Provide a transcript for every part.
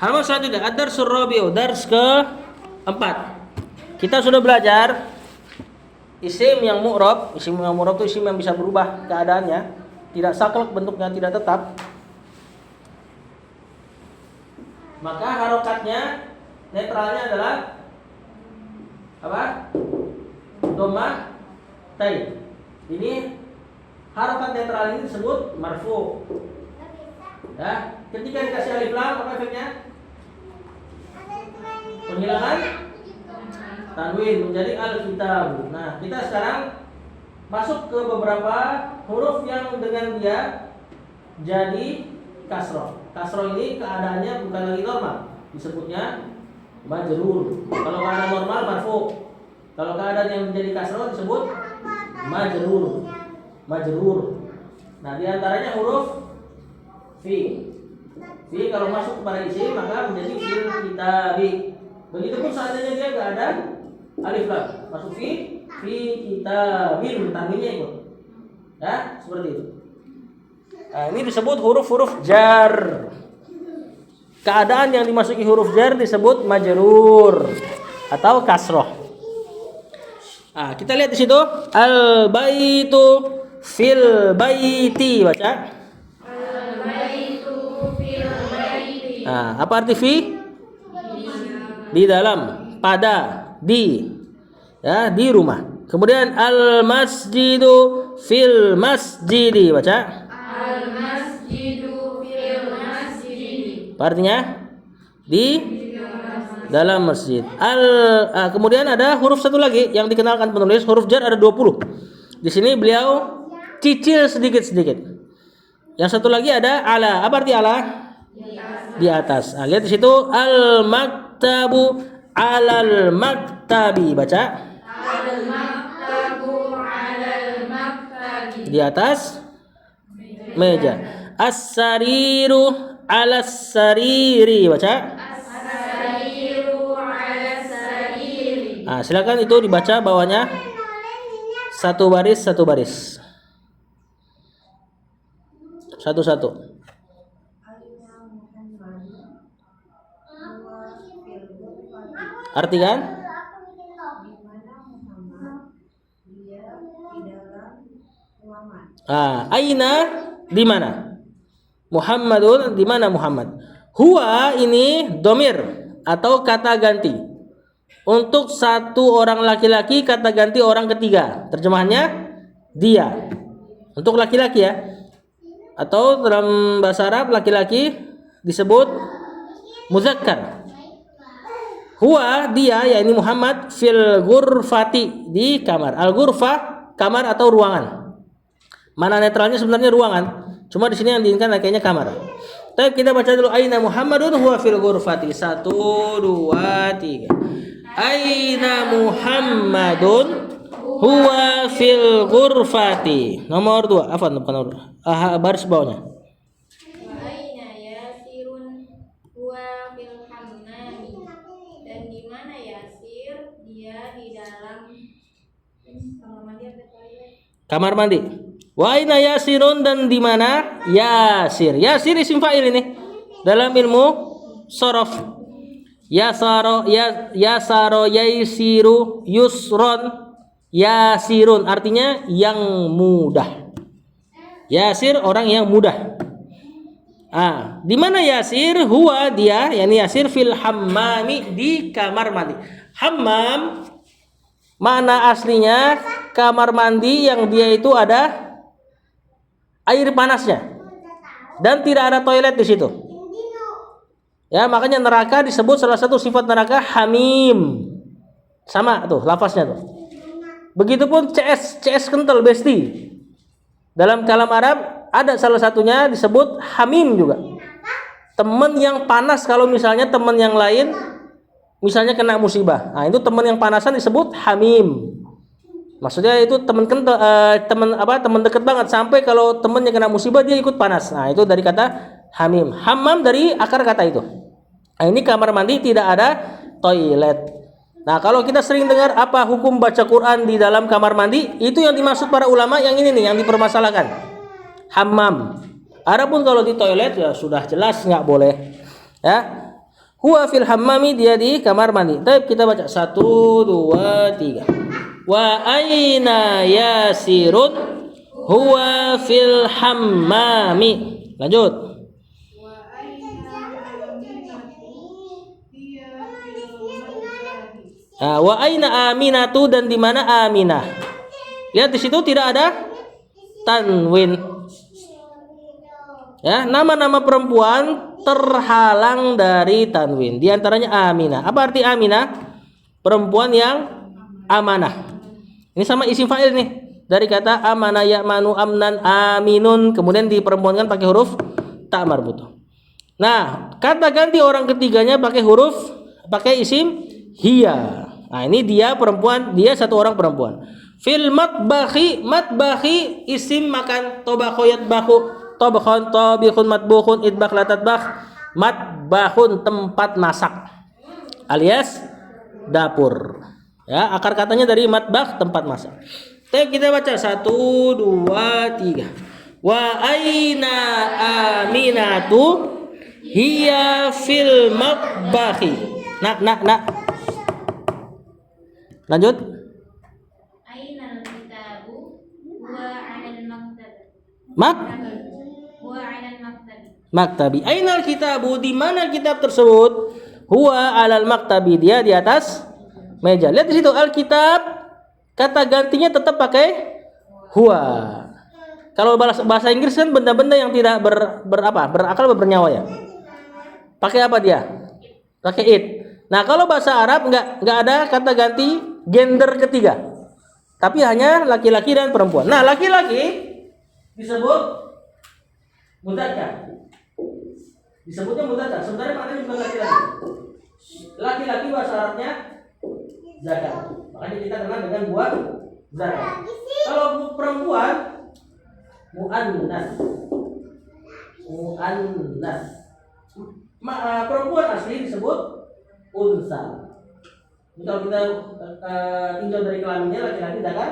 Halaman selanjutnya ad-darsul rabi'u, dars ke-4. Kita sudah belajar isim yang mu'rab. Isim yang mu'rab itu isim yang bisa berubah keadaannya, tidak saklek bentuknya, tidak tetap. Maka harokatnya, netralnya adalah apa? Dhammah tai. Ini harokat netral ini disebut marfu. Ya, ketika dikasih alif lam apa efeknya? Penghilangan tanwin menjadi al-kitab. Nah, kita sekarang masuk ke beberapa huruf yang dengan dia jadi kasroh. Kasroh ini keadaannya bukan lagi normal, disebutnya majrur. Kalau keadaan normal marfu. Kalau keadaan yang menjadi kasroh disebut majrur. Majrur. Nah, diantaranya huruf fi. Fi kalau masuk kepada isim maka menjadi fil kitabi. Begitupun seandainya dia enggak ada alif lam, masuk fi kitabil, tanwinnya ikut. Ya, seperti itu. Nah, ini disebut huruf-huruf jar. Keadaan yang dimasuki huruf jar disebut majrur atau kasroh. Nah, kita lihat di situ al baitu fil baiti, baca. Al baitu fil baiti. Nah, apa arti fi? Di dalam, pada, di. Ya, di rumah. Kemudian al masjidu fil masjidi, baca. Al masjidu fil masjidi. Apa artinya? Di dalam masjid. Kemudian ada huruf satu lagi yang dikenalkan penulis, huruf jar ada 20. Di sini beliau cicil sedikit-sedikit. Yang satu lagi ada ala. Apa arti ala? Di atas. Nah, lihat di situ al maktabu alal maktabi, baca. Al maktabu alal maktabi. Di atas meja. As-sariru alas sariri, baca. As-sariru ala sariri. Nah, silakan itu dibaca bawahnya satu baris satu baris. Satu-satu. Artikan? Aina di mana? Muhammadun di mana Muhammad? Huwa ini domir atau kata ganti. Untuk satu orang laki-laki kata ganti orang ketiga. Terjemahannya dia. Untuk laki-laki ya. Atau dalam bahasa Arab laki-laki disebut muzakkar. Huwa dia yakni Muhammad fil ghurfati di kamar. Al ghurfah kamar atau ruangan. Mana netralnya sebenarnya ruangan. Cuma di sini yang diinginkan kayaknya kamar. Tapi kita baca dulu aina Muhammadun huwa fil ghurfati. 1 2 3. Aina Muhammadun huwa fil ghurfati. Nomor 2. Afwan bukan nomor. Baris bawahnya. Wa aina yasirun huwa fil hammami. Dan di mana Yasir? Dia di dalam kamar mandi atau toilet? Kamar mandi. Wa aina Yasirun dan di mana Yasir? Yasir isim fa'il ini. Dalam ilmu shorof. Yasaro yaisiru yusron yasirun artinya yang mudah. Yasir orang yang mudah. Di mana Yasir? Huwa dia, yakni Yasir fil hammami di kamar mandi. Hammam mana aslinya kamar mandi yang dia itu ada air panasnya dan tidak ada toilet di situ. Ya, makanya neraka disebut salah satu sifat neraka hamim. Sama tuh lafaznya tuh. Begitupun CS kental besti. Dalam kalam Arab ada salah satunya disebut hamim juga. Teman yang panas kalau misalnya teman yang lain misalnya kena musibah. Nah, itu teman yang panasan disebut hamim. Maksudnya itu teman dekat banget sampai kalau temannya kena musibah dia ikut panas. Nah, itu dari kata hamim. Hammam dari akar kata itu. Nah, ini kamar mandi tidak ada toilet. Nah, kalau kita sering dengar apa hukum baca Quran di dalam kamar mandi, itu yang dimaksud para ulama yang ini nih yang dipermasalahkan. Hammam. Adapun kalau di toilet ya sudah jelas nggak boleh. Ya. Huwa fil hammami, dia di kamar mandi. Baik, kita baca 1 2 3. Wa aina Yasirun? Huwa fil hammami. Lanjut. Wa aina Aminatu hiya fil madhhabi. Wa aina Aminatu, dan di mana Aminah? Lihat di situ tidak ada tanwin. Ya, nama-nama perempuan terhalang dari tanwin. Di antaranya Aminah. Apa arti Aminah? Perempuan yang amanah. Ini sama isim fa'il nih. Dari kata amanah ya'manu amnan aminun, kemudian diperempuankan pakai huruf ta marbutah. Nah, kata ganti orang ketiganya pakai isim hiya. Nah, ini dia perempuan, dia satu orang perempuan. Fil matbahi isim makan, tobakho yatbakhu, tobakhon tobikhun matbukhun idbakh latatbakh. Matbahun tempat masak alias dapur. Ya, akar katanya dari matbakh tempat masak. Kita baca 1 2 3. Wa aina Aminatu hiya fil matbahi. Nak. Lanjut. Ainal kitabu huwa 'alal maktab. Huwa 'alal maktab. Maktabi. Ainal kitabu, di mana kitab tersebut? Huwa 'alal maktabi, dia di atas meja. Lihat di situ alkitab, kata gantinya tetap pakai huwa. Kalau bahasa Inggris kan benda-benda yang tidak berakal, bernyawa ya. Pakai apa dia? Pakai it. Nah, kalau bahasa Arab enggak ada kata ganti gender ketiga. Tapi hanya laki-laki dan perempuan. Nah, laki-laki disebut mudzakkar. Disebutnya mudzakkar. Sebenarnya maknanya bukan laki-laki. Laki-laki bahasa Arabnya zakar. Makanya kita kenal dengan buah zakar. Kalau perempuan muannas. Perempuan asli disebut unsa. Kalau kita tinjau dari kelaminnya, laki-laki zakar,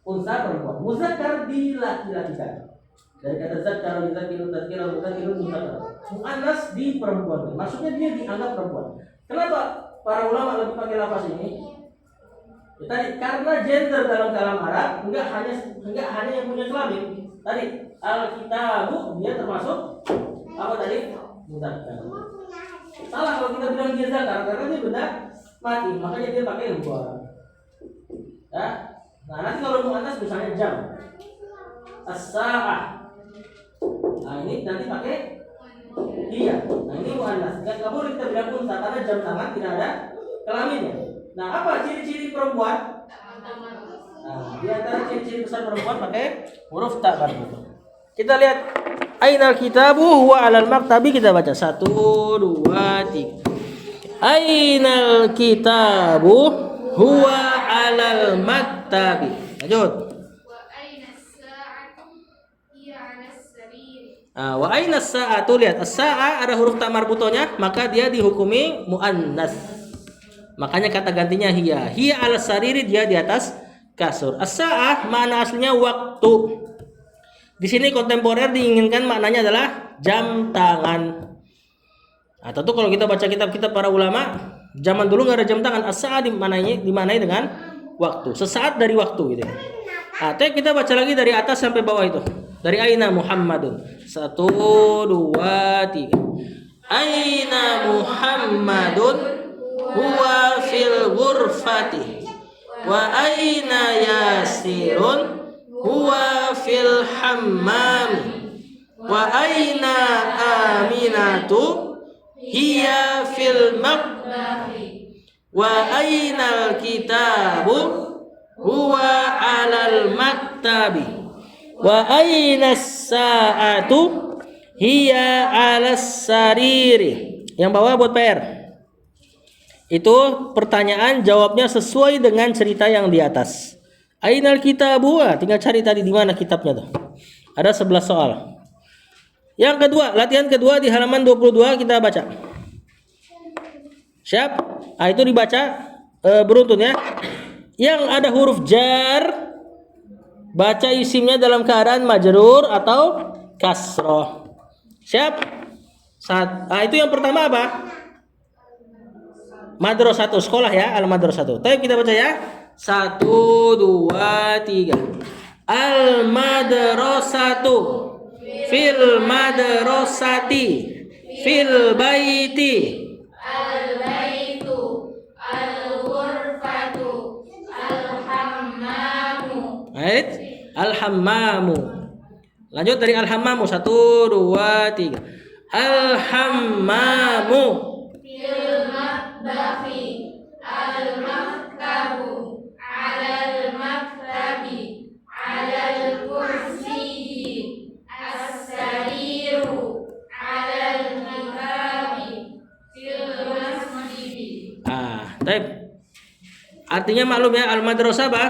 unsa perempuan. Muzakkar dilaki-lakikan. Dari kata zakar, muzakkir, muzakkar. Muannas di perempuan. Maksudnya dia dianggap perempuan. Kenapa para ulama lebih pakai lafaz ini? Tadi karena gender dalam kalam Arab enggak hanya yang punya kelamin. Tadi al-kitabu dia termasuk apa tadi? Muzakkar. Salah kalau kita bilang dia zakar karena dia benda mati, makanya dia pakai huwa. Ya. Nah, nanti kalau muannas misalnya jam. As-sa'ah. Nah, ini nanti pakai iya. Nah, ini muannas. Enggak boleh kita bilang unsa karena jam tangan tidak ada kelaminnya. Nah, apa ciri-ciri perempuan? Nah, di antara ciri-ciri besar perempuan pakai huruf ta marbutah. Kita lihat ainal kitabu huwa 'alal maktabi, kita baca 1 2 3. Ainal kitabu huwa 'alal maktabi. Lanjut. Wa ainas sa'atu hiya 'alas sarir. Wa ainas sa'atu, lihat as-sa'a ada huruf ta marbutahnya, maka dia dihukumi muannas. Makanya kata gantinya hiya. Hiya 'alas sariri, dia di atas kasur. As-sa'ah makna aslinya waktu. Di sini kontemporer diinginkan maknanya adalah jam tangan. Nah, tentu kalau kita baca kitab-kitab para ulama, zaman dulu nggak ada jam tangan. As-sa'ah dimaknai dengan waktu, sesaat dari waktu gitu. Nah, kita baca lagi dari atas sampai bawah itu. Dari aina Muhammadun. 1 2 3. Aina Muhammadun huwa fil ghurfati. Wa aina Yasirun huwa fil hammam. Wa aina Aminatu hiya fil matbahi. Wa ainal kitabu huwa 'alal maktabi. Wa ainas sa'atu hiya 'alas sariri. Yang bawah buat PR. Itu pertanyaan, jawabnya sesuai dengan cerita yang di atas. Ainal kitabu, tinggal cari tadi di mana kitabnya tuh. Ada 11 soal. Yang kedua, latihan kedua di halaman 22 kita baca. Siap? Itu dibaca beruntun ya. Yang ada huruf jar, baca isimnya dalam keadaan majrur atau kasroh. Siap? Itu yang pertama apa? madrasatu, sekolah ya, al madrasatu. Tapi kita baca ya. 1 2 3. Al madrasatu fil madrasati fil baiti. Al baitu, al ghurfatu, al hammamu. Right? Al hammamu. Lanjut dari al hammamu. 1 2 3. Al hammamu Fil matbahi, al maktabu, alal maktabi, alal kursiyi, as-sariru, alal kitabi, fil masjidi. Baik. Artinya maklum ya, al madrasah apa?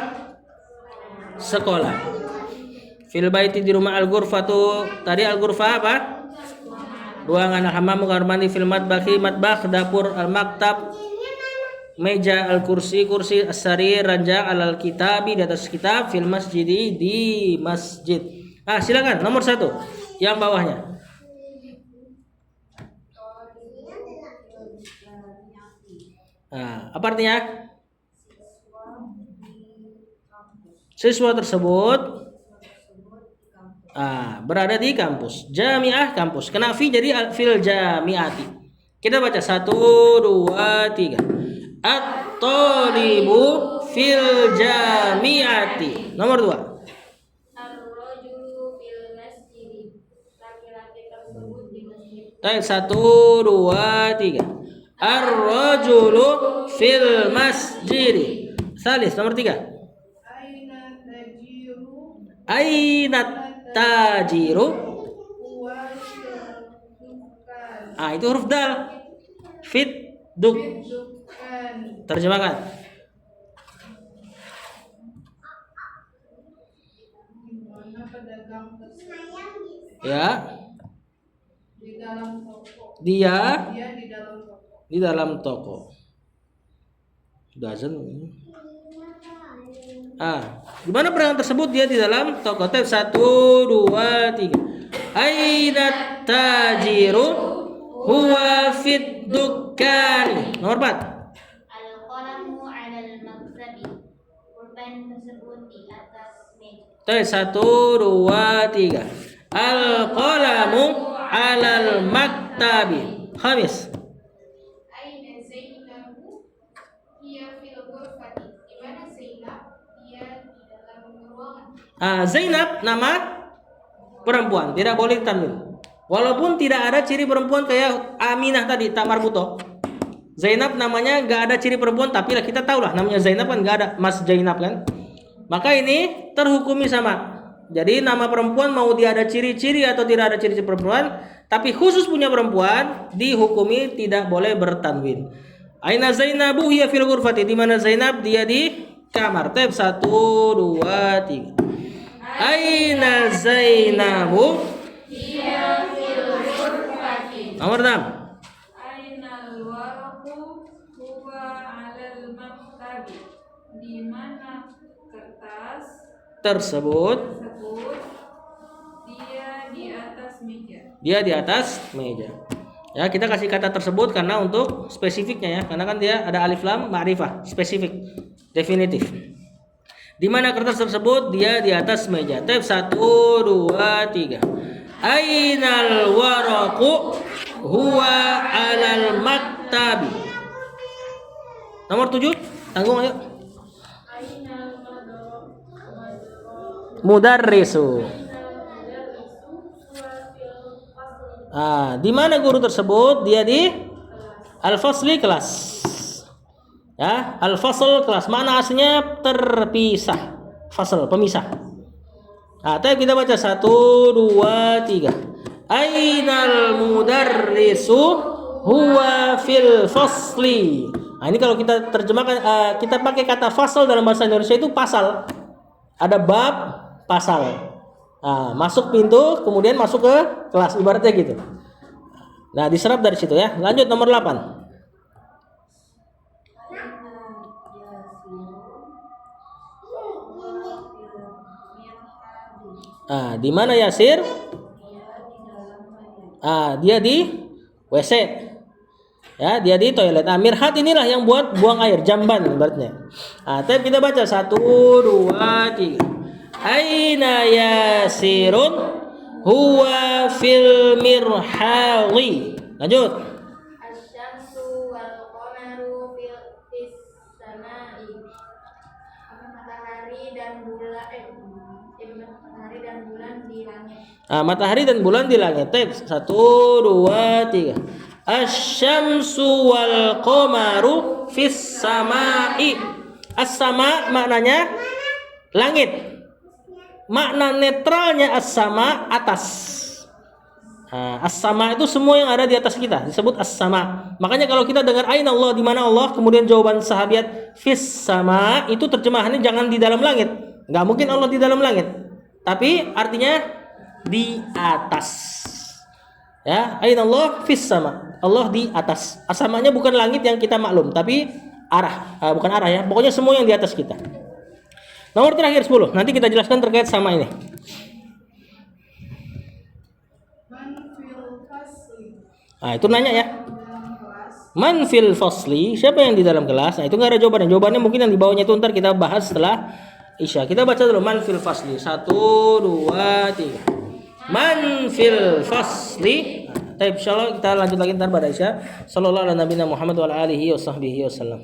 Sekolah. Fil baiti di rumah, al ghurfatu tadi al ghurfah apa? Ruangan, al hammam kamar mandi, fil matbakhi matbakh dapur, al maktab meja, al kursi kursi, as-sarir ranjang, alal kitabi di atas kitab, fil masjidi di masjid. Silakan nomor 1 yang bawahnya. Apa artinya? Siswa tersebut berada di kampus. Jamiah kampus. Kena fi jadi fil jamiati. Kita baca 1 2 3. At-thalibu fil jamiati. Nomor 2. Ar-rajulu fil masjidi. Laki-laki tersebut di masjid. Baik, 1 2 3. Ar-rajulu fil masjidi. Salis nomor 3. Aina tajiru. Itu huruf dal. Fit duk. Terjemahkan. Ya. Dia di dalam toko. Doesn't. Gimana pedagang tersebut? Dia di dalam toko. 1 2 3. Aina tajiru huwa fit dukkani. Nomor 4. Al-qalamu 'alal maktabi. Pulpen tersebut di atas meja. 1 2 3. Al-qalamu 'alal maktabi. Khamis. Aina Zainabu? Hiya fil ghurfati. Di mana Zainab? Dia di dalam ruangan. Zainab nama perempuan, tidak boleh tanwin. Walaupun tidak ada ciri perempuan kayak Aminah tadi, tak marbuto. Zainab namanya nggak ada ciri perempuan, tapi kita tahu lah namanya Zainab kan nggak ada Mas Zainab kan. Maka ini terhukumi sama. Jadi nama perempuan mau dia ada ciri-ciri atau tidak ada ciri-ciri perempuan, tapi khusus punya perempuan dihukumi tidak boleh bertanwin. Aina Zainabu hiya fil ghurfati. Di mana Zainab? Dia di kamar. 1 2 3. Aina Zainabu Hiya fil ghurfati. Nomor 6. Ainal waraqu huwa 'alal maktabi. Di mana kertas Tersebut dia di atas meja. dia di atas meja. Ya, kita kasih kata tersebut karena untuk spesifiknya ya, karena kan dia ada alif lam ma'rifah, spesifik, definitif. Di mana kertas tersebut? Dia di atas meja. 1 2 3. Ainal waraqu huwa 'alal maktabi. Nomor 7, tanggung ayo. Ainal Mudarrisu. Di mana guru tersebut? Dia di al-fasli, kelas. Ya, al-fasl kelas. Mana aslinya terpisah. Fasl pemisah. Tapi kita baca 1 2 3. Ainal mudarrisu huwa fil fasli. Ini kalau kita terjemahkan, kita pakai kata fasal dalam bahasa Indonesia itu pasal. Ada bab, pasal. Masuk pintu, kemudian masuk ke kelas, ibaratnya gitu. Nah, diserap dari situ ya. Lanjut nomor 8. Di mana Yasir? Dia di WC. Ya, dia di toilet. Nah, mirhat inilah yang buat buang air, jamban ibaratnya. Nah, tapi kita baca 1 2 3. Aina Yasirun huwa fil mirhali. Lanjut. Asyamsu wal qamaru fis samai. Matahari dan bulan matahari dan bulan di langit. Nah, matahari dan bulan di langit. 1 2 3. Asyamsu wal qamaru fis samai. As-sama maknanya langit. Makna netralnya as-sama atas. Nah, as-sama itu semua yang ada di atas kita disebut as-sama. Makanya kalau kita dengar aina Allah, di mana Allah, kemudian jawaban sahabat fis sama, itu terjemahannya jangan di dalam langit. Enggak mungkin Allah di dalam langit. Tapi artinya di atas. Ya, aina Allah fis sama. Allah di atas. As-samanya bukan langit yang kita maklum, tapi arah. Bukan arah ya. Pokoknya semua yang di atas kita. Nomor terakhir 10. Nanti kita jelaskan terkait sama ini. Nah, itu nanya ya. Man fil fasli, siapa yang di dalam kelas? Nah, itu nggak ada jawabannya. Jawabannya mungkin yang di bawahnya itu ntar kita bahas setelah Isya. Kita baca dulu man fil fasli. 1 2 3. Man fil fasli. Nah, insyaallah kita lanjut lagi ntar pada Isya. Sallallahu alaihi wasallam Muhammad wa alihi wasallam.